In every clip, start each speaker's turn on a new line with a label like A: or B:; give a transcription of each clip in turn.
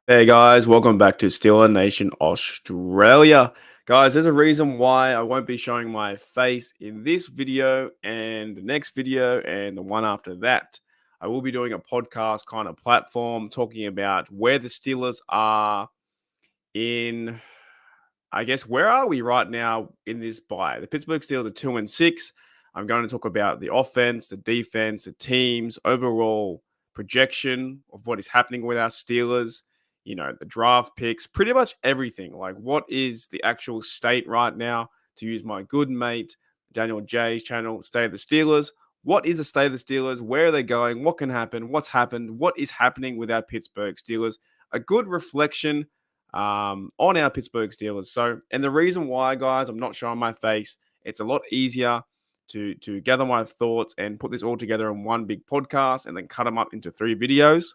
A: Hey guys, welcome back to Steeler Nation Australia. Guys, there's a reason why I won't be showing my face in this video and the next video and the one after that. I will be doing a podcast kind of platform talking about where the Steelers are in, I guess, where are we right now in this bye? The Pittsburgh Steelers are 2-6. I'm going to talk about the offense, the defense, the teams, overall projection of what is happening with our Steelers, the draft picks, pretty much everything. Like, what is the actual state right now? To use my good mate, Daniel J's channel, State of the Steelers. What is the state of the Steelers? Where are they going? What can happen? What's happened? What is happening with our Pittsburgh Steelers? A good reflection on our Pittsburgh Steelers. So, and the reason why, guys, I'm not showing my face, it's a lot easier to gather my thoughts and put this all together in one big podcast and then cut them up into 3 videos.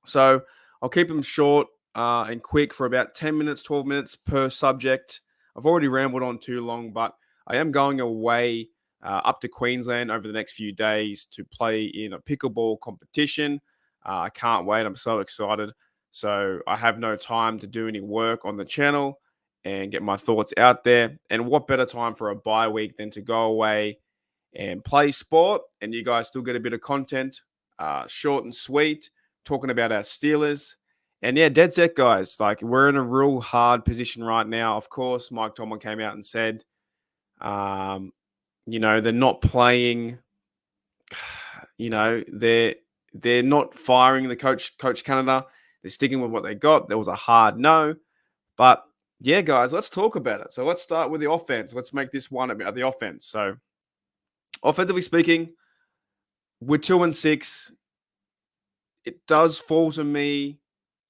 A: So I'll keep them short and quick for about 10 minutes, 12 minutes per subject. I've already rambled on too long, but I am going away up to Queensland over the next few days to play in a pickleball competition. I can't wait. I'm so excited. So I have no time to do any work on the channel and get my thoughts out there. And what better time for a bye week than to go away and play sport, and you guys still get a bit of content, short and sweet, talking about our Steelers. And yeah, dead set, guys. Like, we're in a real hard position right now. Of course, Mike Tomlin came out and said, um, they're not playing. They're not firing the Coach Canada. They're sticking with what they got. There was a hard no, but yeah, guys, let's talk about it. So let's start with the offense. Let's make this one about the offense. So, offensively speaking, we're 2-6. It does fall to me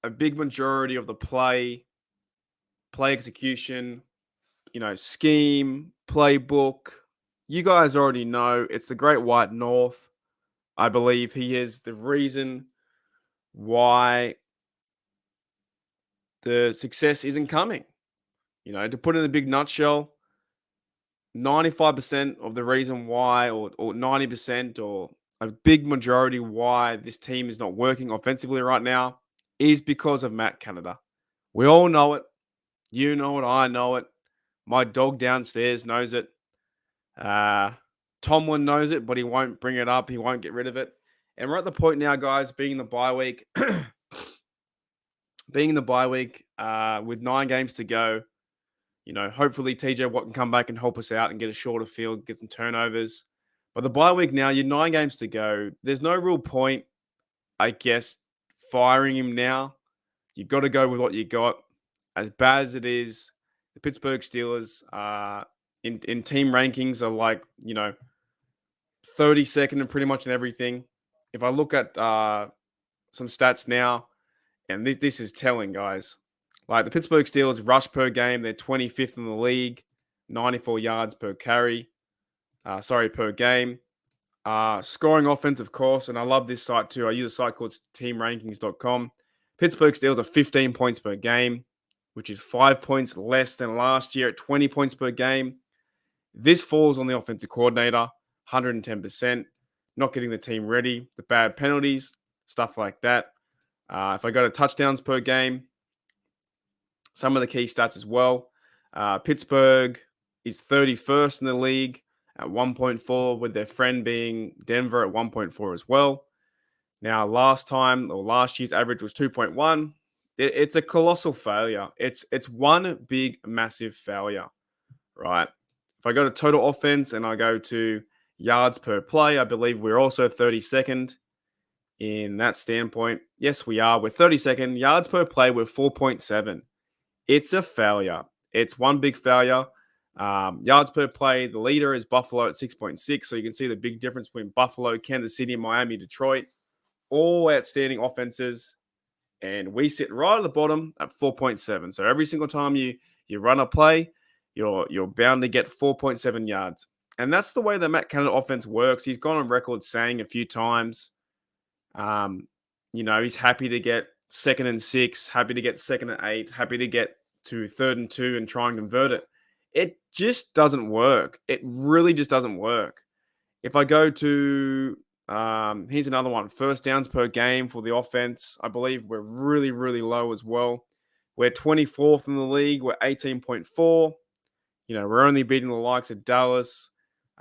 A: a big majority of the play execution, scheme, playbook. You guys already know it's the Great White North. I believe he is the reason why the success isn't coming. To put it in a big nutshell, 95% of the reason why, or 90%, or a big majority why this team is not working offensively right now is because of Matt Canada. We all know it. You know it. I know it. My dog downstairs knows it. Tomlin knows it, but he won't bring it up. He won't get rid of it. And we're at the point now, guys, being the bye week, with 9 games to go. Hopefully TJ Watt can come back and help us out and get a shorter field, get some turnovers. But the bye week now, you're 9 games to go. There's no real point, I guess, firing him now. You've got to go with what you got. As bad as it is, the Pittsburgh Steelers in team rankings are like, 32nd and pretty much in everything. If I look at some stats now, and this is telling, guys. Like, the Pittsburgh Steelers rush per game, they're 25th in the league, 94 yards per carry, per game. Scoring offense, of course, and I love this site too. I use a site called teamrankings.com. Pittsburgh Steelers are 15 points per game, which is 5 points less than last year at 20 points per game. This falls on the offensive coordinator, 110%, not getting the team ready, the bad penalties, stuff like that. If I go to touchdowns per game, some of the key stats as well. Pittsburgh is 31st in the league at 1.4, with their friend being Denver at 1.4 as well. Now, last year's average was 2.1. It's a colossal failure. It's one big, massive failure, right? If I go to total offense and I go to yards per play, I believe we're also 32nd in that standpoint. Yes, we are. We're 32nd. Yards per play, we're 4.7. It's a failure. It's one big failure. Yards per play, the leader is Buffalo at 6.6. So you can see the big difference between Buffalo, Kansas City, Miami, Detroit. All outstanding offenses. And we sit right at the bottom at 4.7. So every single time you run a play, you're bound to get 4.7 yards. And that's the way the Matt Canada offense works. He's gone on record saying a few times, he's happy to get 2nd and 6, happy to get 2nd and 8, happy to get to 3rd and 2 and try and convert it. It just doesn't work. It really just doesn't work. If I go to Here's another one. First downs per game for the offense. I believe we're really, really low as well. We're 24th in the league. We're 18.4. We're only beating the likes of Dallas,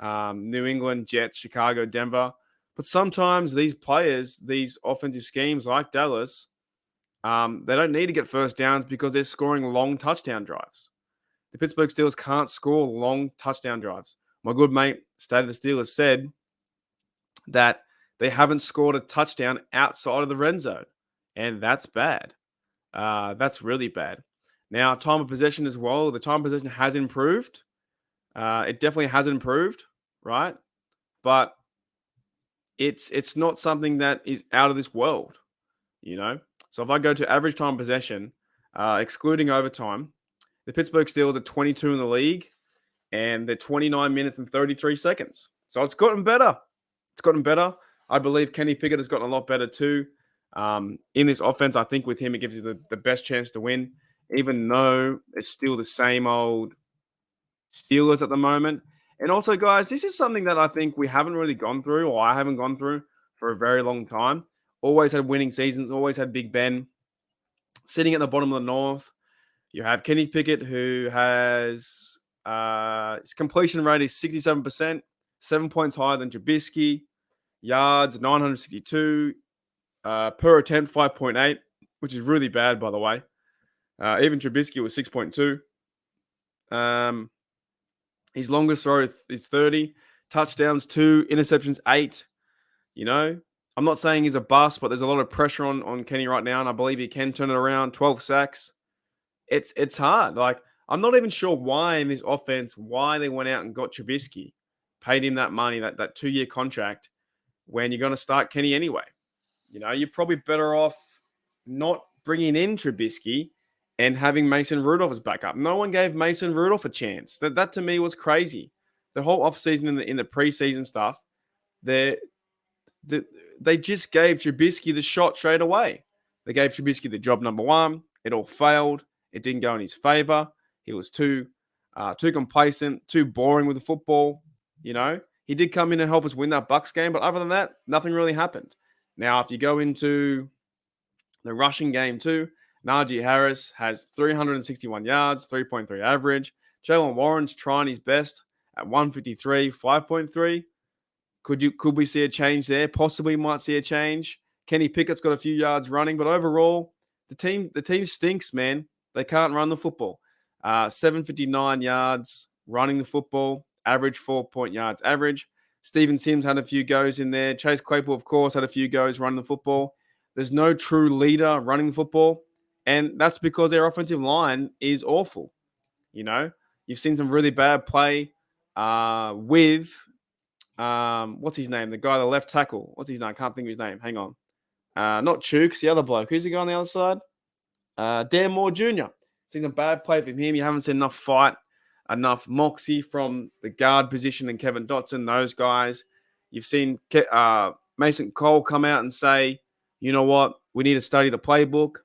A: New England, Jets, Chicago, Denver. But sometimes these players, these offensive schemes like Dallas, they don't need to get first downs because they're scoring long touchdown drives. The Pittsburgh Steelers can't score long touchdown drives. My good mate, State of the Steelers, said that they haven't scored a touchdown outside of the red zone. And that's bad. That's really bad. Now, time of possession as well. The time of possession has improved. It definitely has improved, right? But it's not something that is out of this world, you know? So if I go to average time of possession, excluding overtime, the Pittsburgh Steelers are 22 in the league, and they're 29 minutes and 33 seconds. So it's gotten better. It's gotten better. I believe Kenny Pickett has gotten a lot better too. In this offense, I think with him, it gives you the best chance to win, even though it's still the same old Steelers at the moment. And also, guys, this is something that I think we haven't really gone through, or I haven't gone through for a very long time. Always had winning seasons, always had Big Ben sitting at the bottom of the North. You have Kenny Pickett, who has his completion rate is 67%, 7 points higher than Trubisky. Yards, 962. Per attempt, 5.8, which is really bad, by the way. Even Trubisky was 6.2. His longest throw is 30. Touchdowns, 2. Interceptions, 8. I'm not saying he's a bust, but there's a lot of pressure on Kenny right now, and I believe he can turn it around. 12 sacks. It's hard. Like, I'm not even sure why in this offense, why they went out and got Trubisky, paid him that money, that 2-year contract, when you're going to start Kenny anyway. You're probably better off not bringing in Trubisky and having Mason Rudolph as backup. No one gave Mason Rudolph a chance. That to me was crazy. The whole offseason in the preseason stuff, they just gave Trubisky the shot straight away. They gave Trubisky the job number one. It all failed. It didn't go in his favor. He was too complacent, too boring with the football. He did come in and help us win that Bucs game, but other than that, nothing really happened. Now, if you go into the rushing game too, Najee Harris has 361 yards, 3.3 average. Jalen Warren's trying his best at 153, 5.3. Could we see a change there? Possibly might see a change. Kenny Pickett's got a few yards running, but overall, the team stinks, man. They can't run the football. 759 yards running the football, average 4 yards average. Steven Sims had a few goes in there. Chase Claypool, of course, had a few goes running the football. There's no true leader running the football, and that's because their offensive line is awful. You've seen some really bad play with what's his name? The guy, the left tackle. What's his name? I can't think of his name. Hang on. Not Chooks, the other bloke. Who's the guy on the other side? Dan Moore Jr. Seen some bad play from him. You haven't seen enough fight, enough moxie from the guard position and Kevin Dotson, those guys. You've seen Mason Cole come out and say, you know what, we need to study the playbook.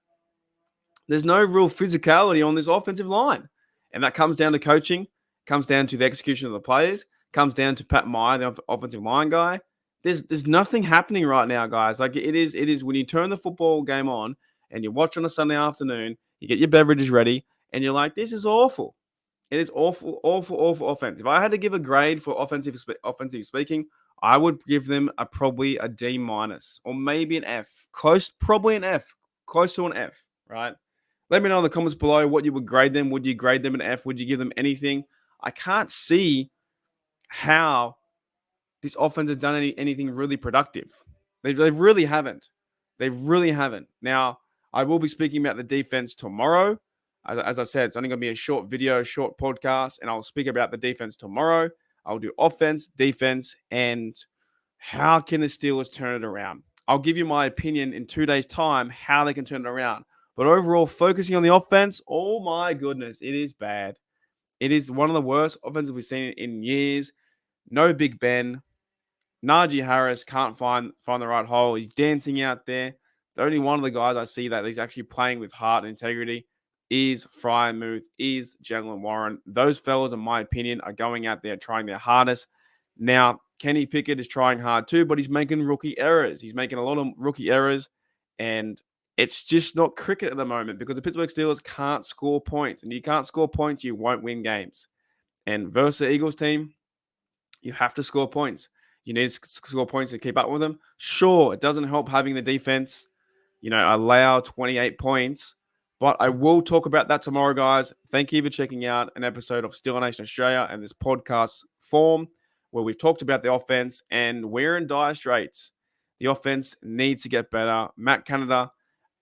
A: There's no real physicality on this offensive line. And that comes down to coaching, comes down to the execution of the players, comes down to Pat Meyer, the offensive line guy. There's nothing happening right now, guys. Like it is when you turn the football game on and you watch on a Sunday afternoon, you get your beverages ready, and you're like, this is awful. It is awful, awful, awful offense. If I had to give a grade for offensive speaking, I would give them probably a D- or maybe an F. Probably an F. Close to an F, right? Let me know in the comments below what you would grade them. Would you grade them an F? Would you give them anything? I can't see how this offense has done anything really productive. They really haven't. They really haven't. Now, I will be speaking about the defense tomorrow. As I said, it's only going to be a short video, short podcast, and I'll speak about the defense tomorrow. I'll do offense, defense, and how can the Steelers turn it around. I'll give you my opinion in 2 days' time how they can turn it around. But overall, focusing on the offense, oh my goodness, it is bad. It is one of the worst offenses we've seen in years. No Big Ben. Najee Harris can't find the right hole. He's dancing out there. The only one of the guys I see that he's actually playing with heart and integrity is Freiermuth, is Jalen Warren. Those fellas, in my opinion, are going out there trying their hardest. Now, Kenny Pickett is trying hard too, but he's making rookie errors. He's making a lot of rookie errors, and it's just not cricket at the moment because the Pittsburgh Steelers can't score points. And you can't score points, you won't win games. And versus the Eagles team, you have to score points. You need to score points to keep up with them. Sure, it doesn't help having the defense, allow 28 points. But I will talk about that tomorrow, guys. Thank you for checking out an episode of Steeler Nation Australia and this podcast form where we've talked about the offense and we're in dire straits. The offense needs to get better. Matt Canada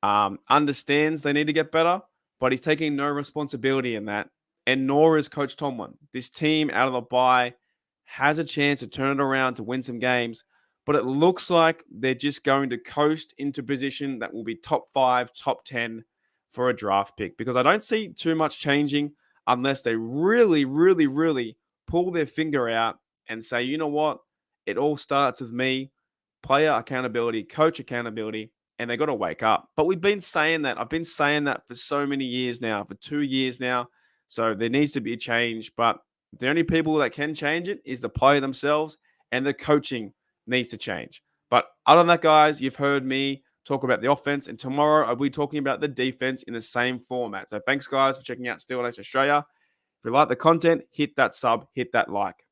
A: understands they need to get better, but he's taking no responsibility in that. And nor is Coach Tomlin. This team out of the bye has a chance to turn it around to win some games, but it looks like they're just going to coast into position that will be top 5, top 10 for a draft pick because I don't see too much changing unless they really, really, really pull their finger out and say, you know what? It all starts with me, player accountability, coach accountability, and they got to wake up. But we've been saying that. I've been saying that for so many years now, for 2 years now. So there needs to be a change, but the only people that can change it is the player themselves, and the coaching needs to change. But other than that, guys, you've heard me talk about the offense, and tomorrow I'll be talking about the defense in the same format. So thanks, guys, for checking out Steeler Nation Australia. If you like the content, hit that sub, hit that like.